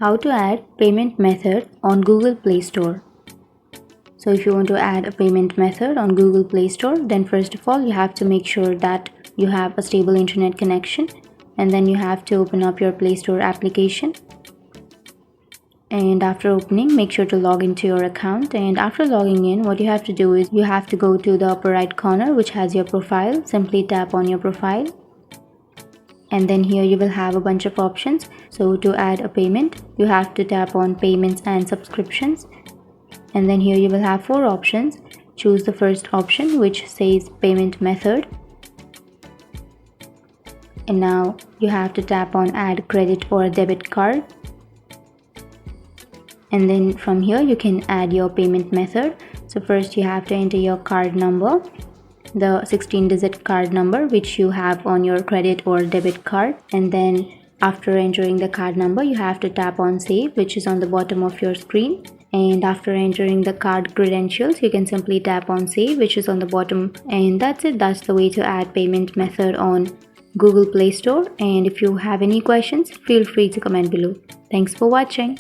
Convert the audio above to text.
How to add payment method on Google Play Store. So if you want to add a payment method on Google Play Store, then first of all you have to make sure that you have a stable internet connection, and then you have to open up your Play Store application. And after opening, make sure to log into your account, and after logging in, what you have to do is you have to go to the upper right corner which has your profile. Simply tap on your profile, and then here you will have a bunch of options. So to add a payment, you have to tap on payments and subscriptions, and then here you will have 4 options. Choose the first option which says payment method, and now you have to tap on add credit or debit card, and then from here you can add your payment method. So first you have to enter your card number, the 16-digit card number which you have on your credit or debit card, and then after entering the card number you have to tap on save, which is on the bottom of your screen, and after entering the card credentials you can simply tap on save, which is on the bottom. And that's it. That's the way to add payment method on Google Play Store. And if you have any questions, feel free to comment below. Thanks for watching.